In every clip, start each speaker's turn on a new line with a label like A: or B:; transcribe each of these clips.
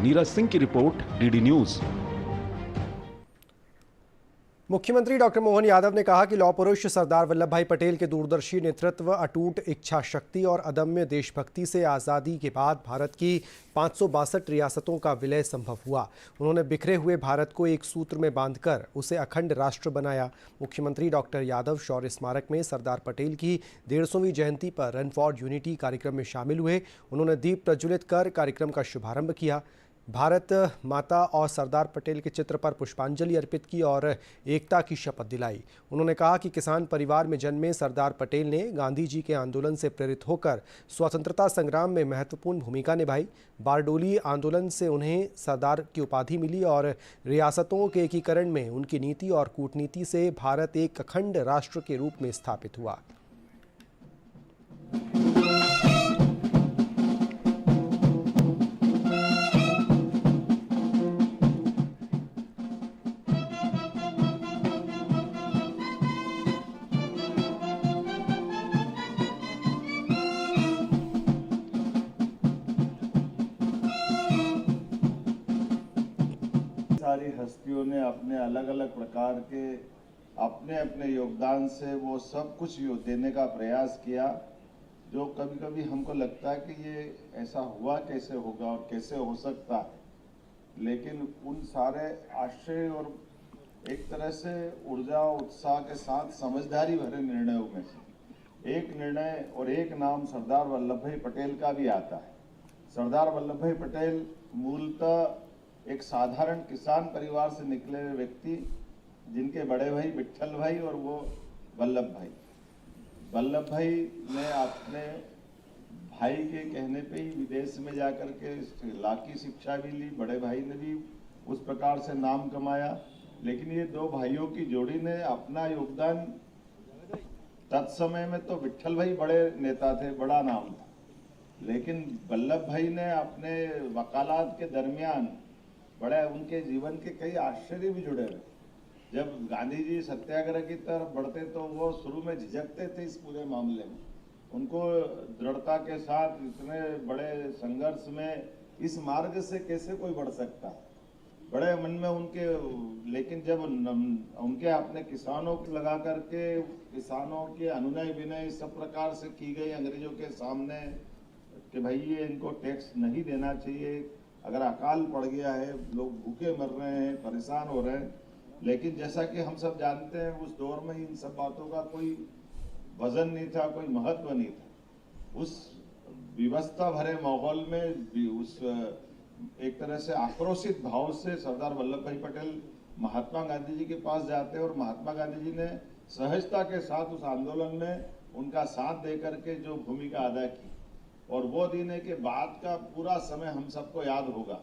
A: नीरज सिंह की report, DD news.
B: मुख्यमंत्री doctor Mohan Yadav ने कहा कि लौह पुरुष सरदार वल्लभ भाई पटेल के दूरदर्शी नेतृत्व, अटूट इच्छा शक्ति और अदम्य देशभक्ति से आज़ादी के बाद भारत की 562 रियासतों का विलय संभव हुआ। उन्होंने बिखरे हुए भारत को एक सूत्र में बांधकर उसे अखंड राष्ट्र बनाया। मुख्यमंत्री डॉक्टर यादव शौर्य स्मारक में सरदार पटेल की 150वीं जयंती पर रन फॉर यूनिटी कार्यक्रम में शामिल हुए। उन्होंने दीप प्रज्वलित कर कार्यक्रम का शुभारंभ किया। भारत माता और सरदार पटेल के चित्र पर पुष्पांजलि अर्पित की और एकता की शपथ दिलाई। उन्होंने कहा कि किसान परिवार में जन्मे सरदार पटेल ने गांधी जी के आंदोलन से प्रेरित होकर स्वतंत्रता संग्राम में महत्वपूर्ण भूमिका निभाई। बारडोली आंदोलन से उन्हें सरदार की उपाधि मिली और रियासतों के एकीकरण में उनकी नीति और कूटनीति से भारत एक अखंड राष्ट्र के रूप में स्थापित हुआ।
C: सारी हस्तियों ने अपने अलग अलग प्रकार के अपने अपने योगदान से वो सब कुछ देने का प्रयास किया, जो कभी कभी हमको लगता है कि ये ऐसा हुआ कैसे होगा और कैसे हो सकता है। लेकिन उन सारे आश्चर्य और एक तरह से ऊर्जा उत्साह के साथ समझदारी भरे निर्णयों में से एक निर्णय और एक नाम सरदार वल्लभ भाई पटेल का भी आता है। सरदार वल्लभ भाई पटेल मूलतः एक साधारण किसान परिवार से निकले हुए व्यक्ति, जिनके बड़े भाई विट्ठल भाई और वो वल्लभ भाई ने अपने भाई के कहने पे ही विदेश में जाकर के ला की शिक्षा भी ली। बड़े भाई ने भी उस प्रकार से नाम कमाया, लेकिन ये दो भाइयों की जोड़ी ने अपना योगदान, तत्समय में तो विट्ठल भाई बड़े नेता थे, बड़ा नाम था, लेकिन वल्लभ भाई ने अपने वकालत के दरमियान बड़े उनके जीवन के कई आश्चर्य भी जुड़े हुए। जब गांधी जी सत्याग्रह की तरफ बढ़ते तो वो शुरू में झिझकते थे इस पूरे मामले में। उनको दृढ़ता के साथ इतने बड़े संघर्ष में इस मार्ग से कैसे कोई बढ़ सकता है, बड़े मन में उनके। लेकिन जब उनके अपने किसानों को लगा करके किसानों के अनुनय विनय सब प्रकार से की गई अंग्रेजों के सामने कि भाई ये इनको टैक्स नहीं देना चाहिए, अगर अकाल पड़ गया है, लोग भूखे मर रहे हैं, परेशान हो रहे हैं। लेकिन जैसा कि हम सब जानते हैं, उस दौर में इन सब बातों का कोई वजन नहीं था, कोई महत्व नहीं था। उस विवशता भरे माहौल में उस एक तरह से आक्रोशित भाव से सरदार वल्लभ भाई पटेल महात्मा गांधी जी के पास जाते हैं और महात्मा गांधी जी ने सहजता के साथ उस आंदोलन में उनका साथ दे करके जो भूमिका अदा की। और वो दिन है कि बाद का पूरा समय हम सबको याद होगा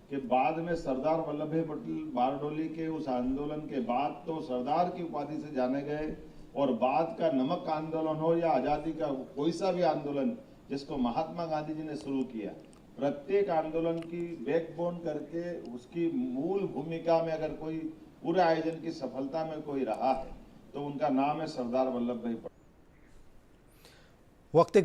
C: कि बाद में सरदार वल्लभ भाई पटेल बारडोली के उस आंदोलन के बाद तो सरदार की उपाधि से जाने गए, और बाद का नमक आंदोलन हो या आज़ादी का कोई सा भी आंदोलन जिसको महात्मा गांधी जी ने शुरू किया, प्रत्येक आंदोलन की बैकबोन करके उसकी मूल भूमिका में अगर कोई पूरे आयोजन की सफलता में कोई रहा है तो उनका नाम है सरदार वल्लभ भाई पटेल।
B: वक्त